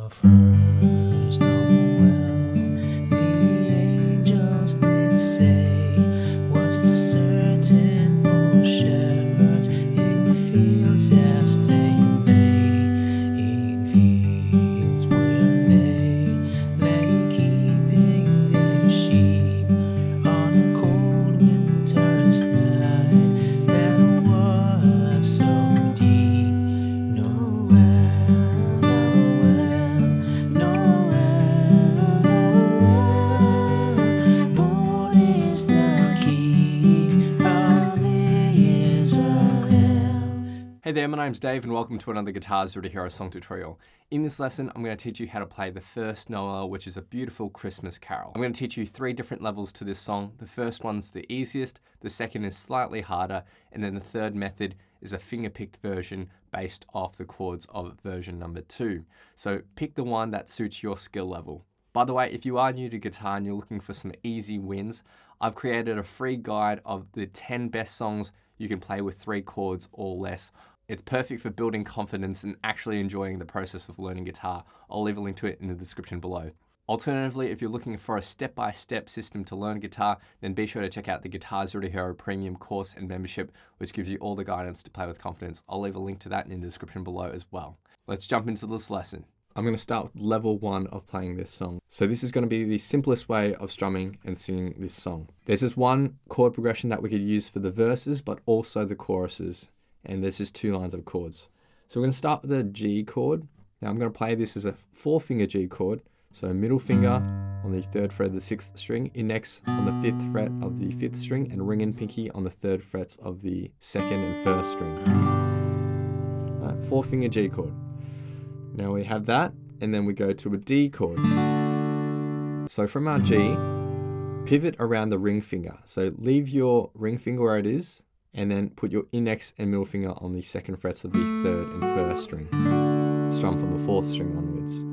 the first Noel, the angels did say, was the certain for shepherds in fields as they lay, in fields where lay keeping their sheep on a cold winter's night that was so deep. Noel, Noel, Noel, born is the King of Israel. Hey there, my name's Dave and welcome to another Guitar Zero to Hero song tutorial. In this lesson, I'm going to teach you how to play the First Noel, which is a beautiful Christmas carol. I'm going to teach you 3 different levels to this song. The first one's the easiest, the second is slightly harder, and then the third method is a finger-picked version based off the chords of version number 2. So pick the one that suits your skill level. By the way, if you are new to guitar and you're looking for some easy wins, I've created a free guide of the 10 best songs you can play with 3 chords or less. It's perfect for building confidence and actually enjoying the process of learning guitar. I'll leave a link to it in the description below. Alternatively, if you're looking for a step-by-step system to learn guitar, then be sure to check out the Guitar Zero to Hero Premium course and membership, which gives you all the guidance to play with confidence. I'll leave a link to that in the description below as well. Let's jump into this lesson. I'm going to start with level 1 of playing this song. So this is going to be the simplest way of strumming and singing this song. There's this one chord progression that we could use for the verses, but also the choruses. And there's just 2 lines of chords. So we're going to start with the G chord. Now I'm going to play this as a 4-finger G chord. So middle finger on the 3rd fret of the 6th string, index on the 5th fret of the 5th string, and ring and pinky on the 3rd frets of the 2nd and 1st string. All right, 4-finger G chord. Now we have that, and then we go to a D chord. So from our G, pivot around the ring finger. So leave your ring finger where it is, and then put your index and middle finger on the 2nd frets of the 3rd and 1st string. Strum from the 4th string onwards.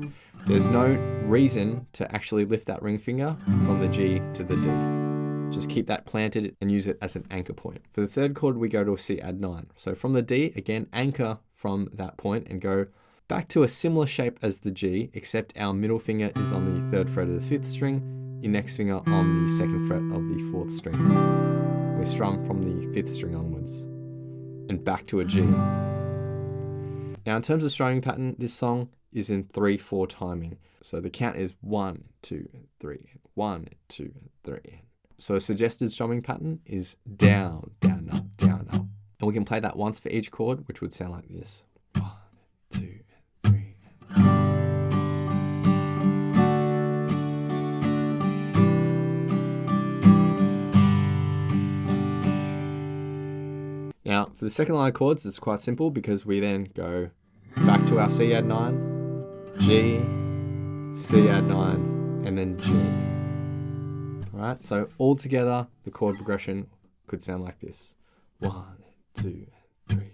There's no reason to actually lift that ring finger from the G to the D. Just keep that planted and use it as an anchor point. For the 3rd chord, we go to a C add 9. So from the D, again, anchor from that point and go back to a similar shape as the G, except our middle finger is on the 3rd fret of the 5th string, index finger on the 2nd fret of the 4th string. We strum from the 5th string onwards and back to a G. Now in terms of strumming pattern, this song is in 3/4 timing. So the count is 1, 2, 3, 1, 2, 3. So a suggested strumming pattern is down, down, up, down, up. And we can play that once for each chord, which would sound like this. 1, 2, 3. Now, for the second line of chords, it's quite simple because we then go back to our C add 9, G, C add 9, and then G. All right, so all together, the chord progression could sound like this. 1, 2, 3.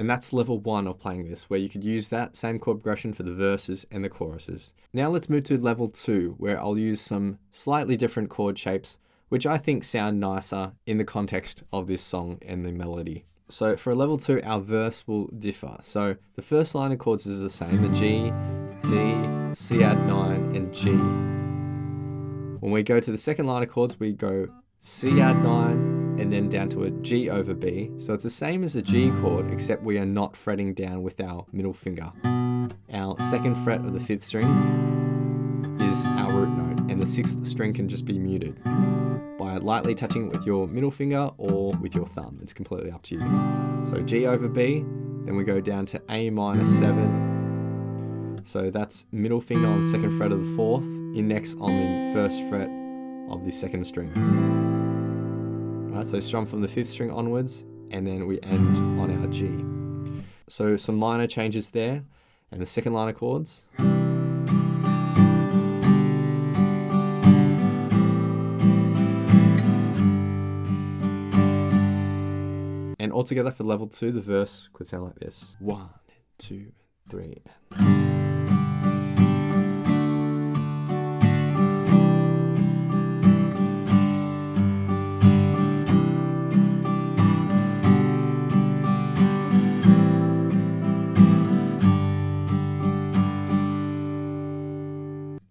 And that's level 1 of playing this, where you could use that same chord progression for the verses and the choruses. Now let's move to level 2, where I'll use some slightly different chord shapes, which I think sound nicer in the context of this song and the melody. So for level 2, our verse will differ. So the first line of chords is the same, the G, D, C add 9, and G. When we go to the second line of chords, we go C add 9, and then down to a G over B. So it's the same as a G chord, except we are not fretting down with our middle finger. Our 2nd fret of the 5th string is our root note, and the 6th string can just be muted by lightly touching it with your middle finger or with your thumb. It's completely up to you. So G over B, then we go down to A minor 7. So that's middle finger on the 2nd fret of the 4th, index on the 1st fret of the 2nd string. Right, so strum from the 5th string onwards, and then we end on our G. So some minor changes there, and the second line of chords. And altogether for level 2, the verse could sound like this. 1, 2, 3.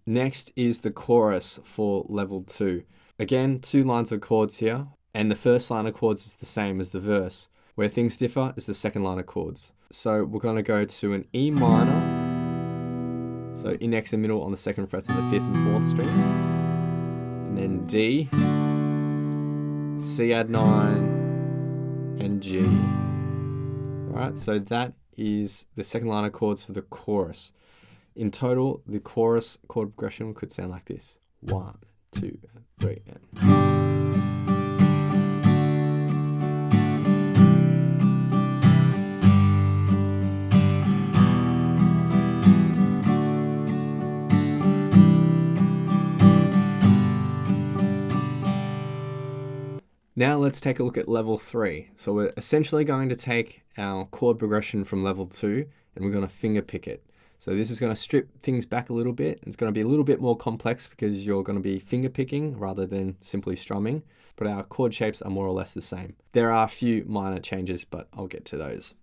Next is the chorus for level 2. Again, 2 lines of chords here, and the first line of chords is the same as the verse. Where things differ is the second line of chords. So we're going to go to an E minor, so index and middle on the second frets of the 5th and 4th string, and then D, C add 9, and G. Alright, so that is the second line of chords for the chorus. In total, the chorus chord progression could sound like this. 1, 2, 3, and... Now let's take a look at level 3. So we're essentially going to take our chord progression from level 2 and we're going to finger pick it. So this is going to strip things back a little bit. It's going to be a little bit more complex because you're going to be finger picking rather than simply strumming, but our chord shapes are more or less the same. There are a few minor changes, but I'll get to those.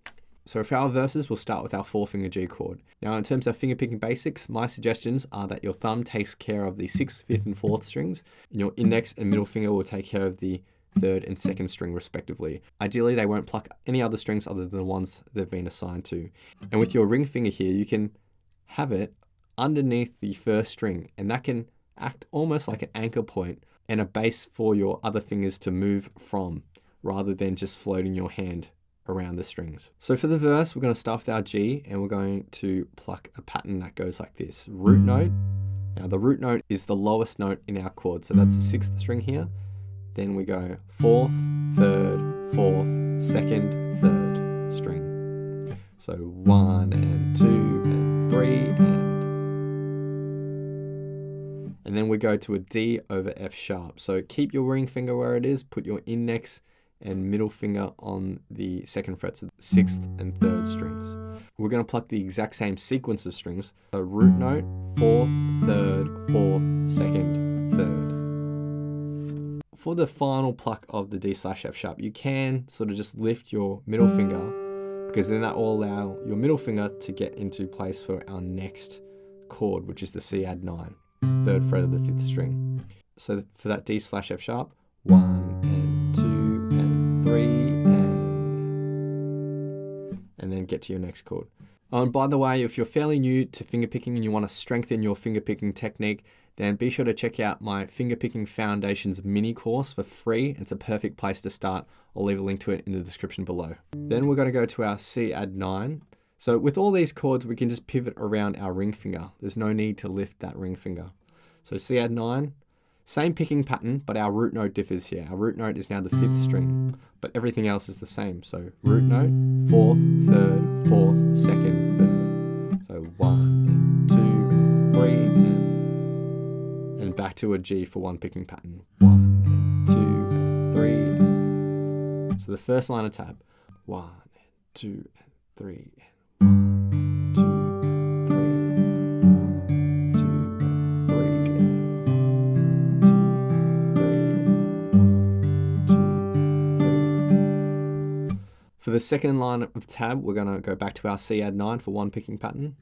So for our verses, we'll start with our 4-finger G chord. Now in terms of finger picking basics, my suggestions are that your thumb takes care of the 6th, 5th and 4th strings, and your index and middle finger will take care of the 3rd and 2nd string respectively. Ideally, they won't pluck any other strings other than the ones they've been assigned to. And with your ring finger here, you can have it underneath the 1st string, and that can act almost like an anchor point and a base for your other fingers to move from, rather than just floating your hand around the strings. So for the verse, we're going to start with our G, and we're going to pluck a pattern that goes like this. Root note. Now the root note is the lowest note in our chord, so that's the 6th string here. Then we go 4th, 3rd, 4th, 2nd, 3rd string. So 1 and 2 and 3 and then we go to a D over F sharp. So keep your ring finger where it is, put your index and middle finger on the 2nd frets of the 6th and 3rd strings. We're going to pluck the exact same sequence of strings. So root note, 4th, 3rd, 4th, 2nd, 3rd. For the final pluck of the D/F sharp, you can sort of just lift your middle finger, because then that will allow your middle finger to get into place for our next chord, which is the C add 9, 3rd fret of the 5th string. So for that D/F sharp, 1 and 2 and 3 and then get to your next chord. Oh, and by the way, if you're fairly new to fingerpicking and you want to strengthen your fingerpicking technique, then be sure to check out my Fingerpicking Foundations mini course for free. It's a perfect place to start. I'll leave a link to it in the description below. Then we're going to go to our C add 9. So with all these chords, we can just pivot around our ring finger. There's no need to lift that ring finger. So C add 9, same picking pattern, but our root note differs here. Our root note is now the 5th string, but everything else is the same. So root note, 4th, 3rd, 4th, 2nd, 3rd. So 1 and 2 and 3 and back to a G for one picking pattern. 1 and 2 and 3. So the first line of tab, 1 and 2 and 3 and 1, 2, 3, 2 and 3 and 2, 3. For the second line of tab, we're going to go back to our C add 9 for one picking pattern.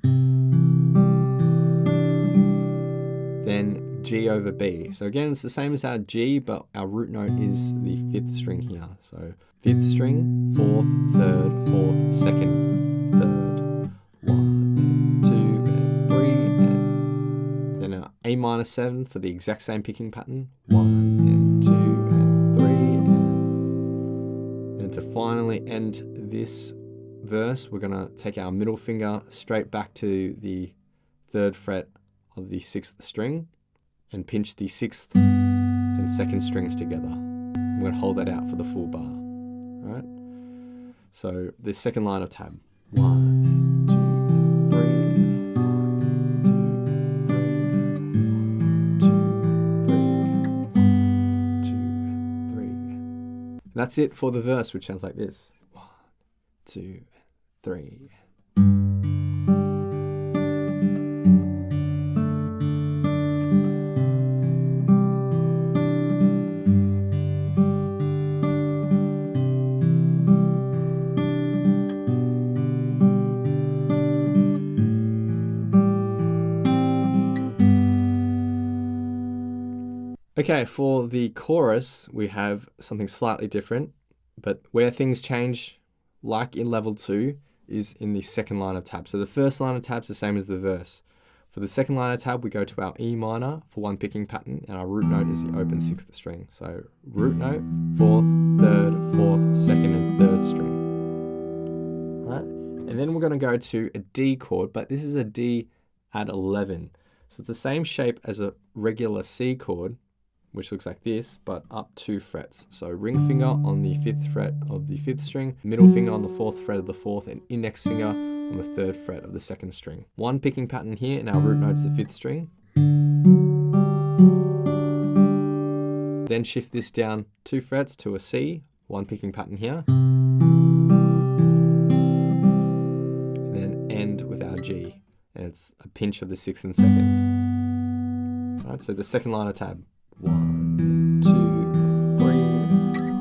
Then G over B. So again, it's the same as our G, but our root note is the 5th string here. So 5th string, 4th, 3rd, 4th, 2nd, 3rd, 1, 2, and 3, and then our A minor 7 for the exact same picking pattern. 1 and 2 and 3, and then to finally end this verse, we're gonna take our middle finger straight back to the 3rd fret of the 6th string and pinch the 6th and 2nd strings together. I'm going to hold that out for the full bar. All right. So the second line of tab. 1, 2, 3, 1, 2, 3, 2, 3. And that's it for the verse, which sounds like this. 2, 3. Okay, for the chorus, we have something slightly different, but where things change, like in level 2, is in the second line of tab. So the first line of tab is the same as the verse. For the second line of tab, we go to our E minor for one picking pattern, and our root note is the open 6th string. So root note, 4th, 3rd, 4th, 2nd, and 3rd string. All right? And then we're going to go to a D chord, but this is a D at 11. So it's the same shape as a regular C chord, which looks like this, but up 2 frets. So ring finger on the 5th fret of the 5th string, middle finger on the 4th fret of the 4th, and index finger on the 3rd fret of the 2nd string. One picking pattern here, and our root note is the 5th string. Then shift this down 2 frets to a C, one picking pattern here. And then end with our G, and it's a pinch of the 6th and 2nd. All right, so the second line of tab. 1, 2, 3,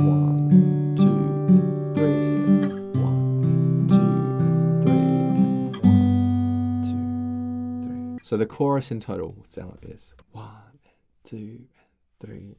1, 2, 3, 1, 2, 3, 1, 2, 3. So the chorus in total will sound like this. 1, 2, 3.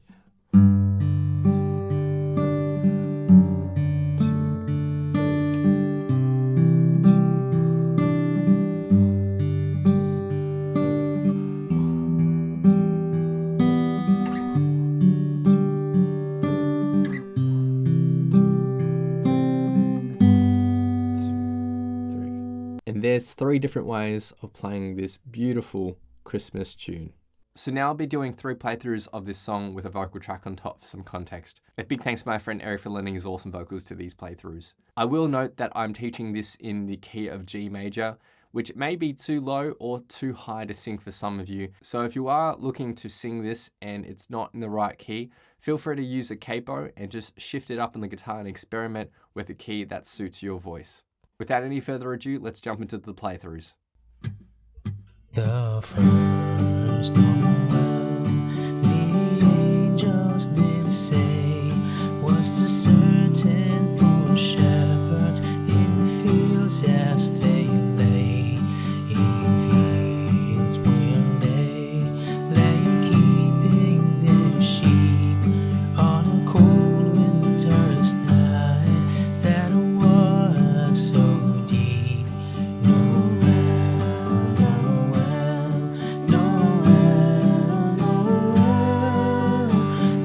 There's 3 different ways of playing this beautiful Christmas tune. So now I'll be doing 3 playthroughs of this song with a vocal track on top for some context. A big thanks to my friend Eric for lending his awesome vocals to these playthroughs. I will note that I'm teaching this in the key of G major, which may be too low or too high to sing for some of you. So if you are looking to sing this and it's not in the right key, feel free to use a capo and just shift it up on the guitar and experiment with a key that suits your voice. Without any further ado, let's jump into the playthroughs. The first Noel, the angels did say, was the certain for shepherds in the fields as they lay, in fields where they lay keeping their sheep on a cold winter's night that was so deep.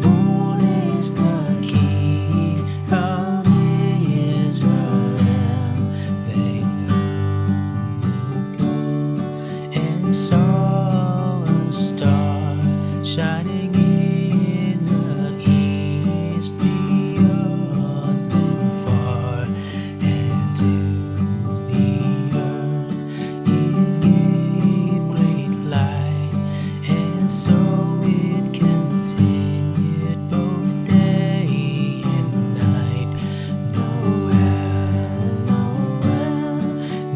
Born is the King of Israel. They looked and saw a star shining in the east, beyond them far, and to the earth it gave great light, and so it continued both day and night. Noel,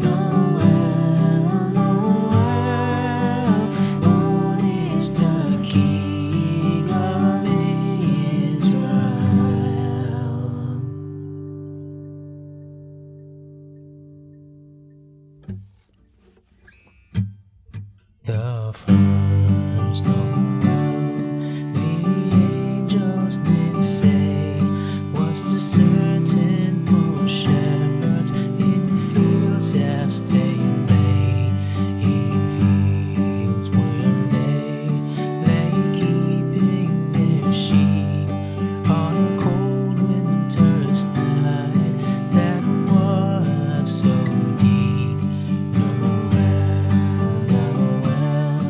Noel, Noel, Noel, born is the King of Israel. The first Noel, the angels did say, was the certain for shepherds in the fields as they lay, in fields where they lay keeping their sheep on a cold winter's night that was so deep. Noel, Noel,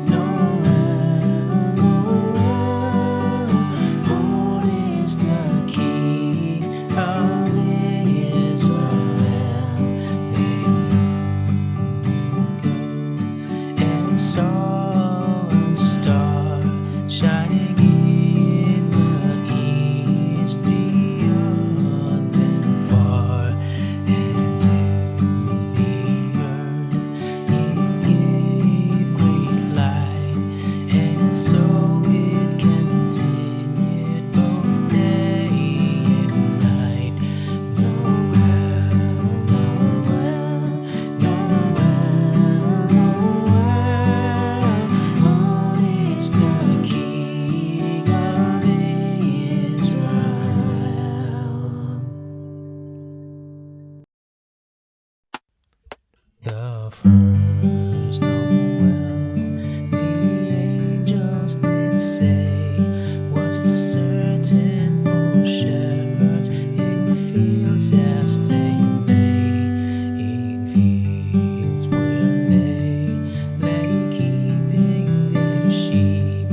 Noel, The first Noel, the angels did say, was the certain for shepherds in fields as they lay, in fields where they lay keeping their sheep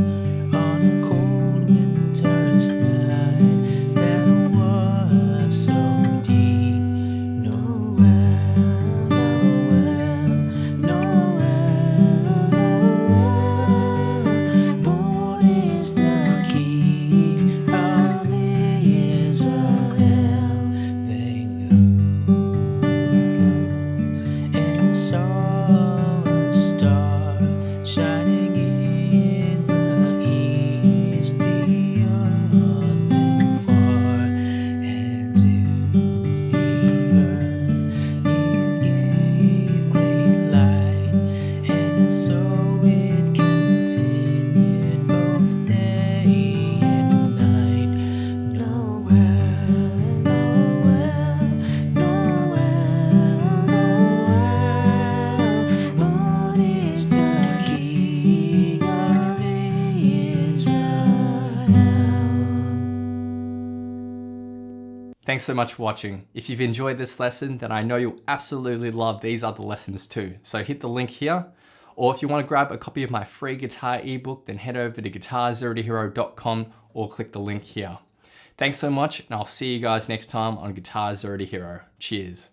on a cold winter's night that was so deep. Born is the King of Israel. They looked and saw a star shining in the east, beyond and far, and to the earth it gave great light, and so it continued both day and night. Noel, Noel, Noel, Noel, born is the King of Israel. Thanks so much for watching. If you've enjoyed this lesson, then I know you'll absolutely love these other lessons too. So hit the link here. Or if you want to grab a copy of my free guitar ebook, then head over to guitar0tohero.com or click the link here. Thanks so much, and I'll see you guys next time on Guitar Zero to Hero. Cheers.